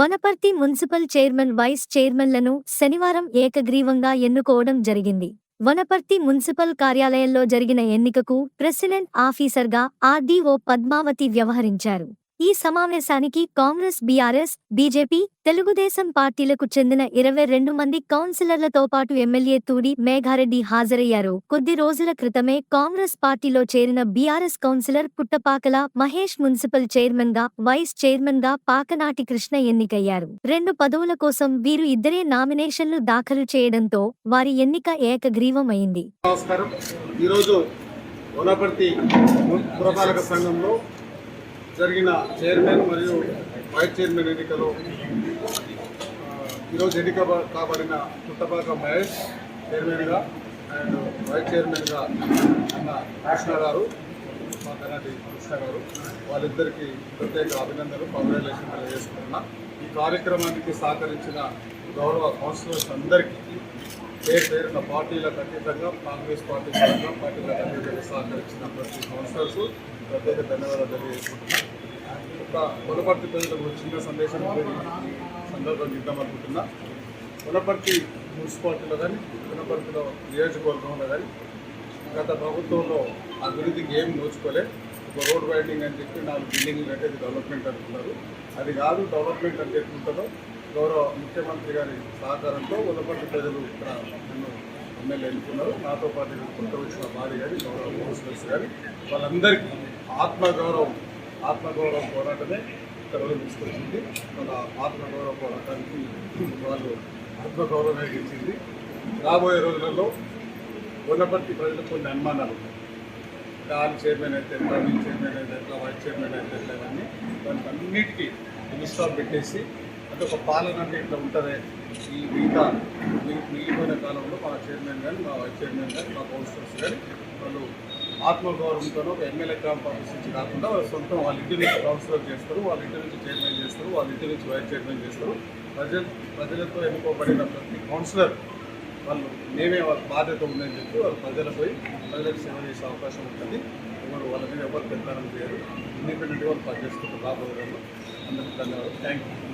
Wanaparthy municipal chairman vice చైర్మన్లను శనివారం ఏకగ్రీవంగా ఎన్నుకోవడం జరిగింది. వనపర్తి మున్సిపల్ కార్యాలయంలో జరిగిన ఎన్నికకు ప్రెసిడెంట్ ఆఫీసర్గా ఆర్డీఓ పద్మావతి వ్యవహరించారు. ఈ సమావేశానికి కాంగ్రెస్, బీఆర్ఎస్, బీజేపీ, తెలుగుదేశం పార్టీలకు చెందిన 22 మంది కౌన్సిలర్లతో పాటు ఎమ్మెల్యే తూడి మేఘారెడ్డి హాజరయ్యారు. కొద్ది రోజుల క్రితమే కాంగ్రెస్ పార్టీలో చేరిన బీఆర్ఎస్ కౌన్సిలర్ పుట్టపాకల మహేష్ మున్సిపల్ చైర్మన్గా, వైస్ చైర్మన్గా పాకనాటి కృష్ణ ఎన్నికయ్యారు. 2 పదవుల కోసం వీరు ఇద్దరే నామినేషన్లు దాఖలు చేయడంతో వారి ఎన్నిక ఏకగ్రీవమైంది. నమస్కారం. ఈరోజు వనపర్తి పురపాలక సంఘంలో జరిగిన చైర్మన్ మరియు వైస్ చైర్మన్ ఎన్నికలో ఈరోజు ఎన్నిక కాబడిన పుట్టపాక మహేష్ చైర్మన్గా అండ్ వైస్ చైర్మన్గా అన్న కృష్ణ గారు, మా కర్ణాటి కృష్ణ గారు, వాళ్ళిద్దరికీ ప్రత్యేక అభినందనలు, కంగ్రాచులేషన్ తెలియజేసుకుంటున్నా. ఈ కార్యక్రమానికి సహకరించిన గౌరవ కౌన్సిలర్స్ అందరికీ పేరున పార్టీలకు అతీతంగా, కాంగ్రెస్ పార్టీ పరంగా పార్టీలకు అతీతంగా సహకరించిన ప్రతి కౌన్సిలర్స్ ప్రత్యేక ధన్యవాదాలు తెలియజేసుకుంటున్నాను. ఒక వనపర్తి ప్రజలకు చిన్న సందేశం సందర్భంగా ఇద్దామనుకుంటున్నా. వనపర్తి మున్సిపాలిటీలో కానీ, వనపర్తిలో నియోజకవర్గంలో కానీ గత ప్రభుత్వంలో అభివృద్ధికి ఏం నోచుకోలే. ఒక రోడ్ వైడింగ్ అని చెప్పి 4 బిల్డింగ్లు అంటే డెవలప్మెంట్ అనుకున్నారు. అది కాదు, డెవలప్మెంట్ అంటే ఎట్లుంటుందో గౌరవ ముఖ్యమంత్రి గారి సహకారంతో వనపర్తి ప్రజలు ఇక్కడ నన్ను ఎమ్మెల్యే ఎన్నుకున్నారు. నాతో పాటు కొత్త వచ్చిన భార్య కానీ, గౌరవ కౌన్సిలర్స్ కానీ, వాళ్ళందరికీ ఆత్మగౌరవ పోరాటమే ఇక్కడ తీసుకొచ్చింది. మన ఆత్మగౌరవ పోరాటానికి వాళ్ళు ఆత్మగౌరవమే ఇచ్చింది. రాబోయే రోజులలో వనపర్తి ప్రజలకు కొన్ని అనుమానాలు ఉన్నాయి. దాని చైర్మన్ అయితే ఎట్లా, మీ చైర్మన్ అయితే ఎట్లా, వైస్ చైర్మన్ అయితే ఎట్లా, ఇవన్నీ దానికి అన్నిటికీ స్టాప్ పెట్టేసి అంటే ఒక పాలన అంటే ఇట్లా ఉంటుంది. ఈ మిగిలిపోయిన కాలంలో మా చైర్మన్ కానీ, మా వైస్ చైర్మన్ కానీ, మా కౌన్సిలర్స్ కానీ వాళ్ళు ఆత్మగౌరవంతో ఒక ఎమ్మెల్యే క్యాంప్ ఆఫీస్ నుంచి కాకుండా వాళ్ళ సొంతం వాళ్ళ ఇంటి నుంచి కౌన్సిలర్ చేస్తారు, వాళ్ళ ఇంటి నుంచి చైర్మన్ చేస్తారు, వాళ్ళ ఇంటి నుంచి వైస్ చైర్మన్ చేస్తారు. ప్రజలతో ఎన్నుకోబడిన ప్రతి కౌన్సిలర్ వాళ్ళు మేమే వాళ్ళ బాధ్యత ఉందని చెప్పి వాళ్ళు ప్రజలకు సేవ చేసే అవకాశం ఉంటుంది. వాళ్ళ మీద ఎవరు పెడతారని చేయరు. ఇండిపెండెంట్గా వాళ్ళు పనిచేసుకుంటారు. రాబోయే అందరికీ ధన్యవాదాలు. Thank you.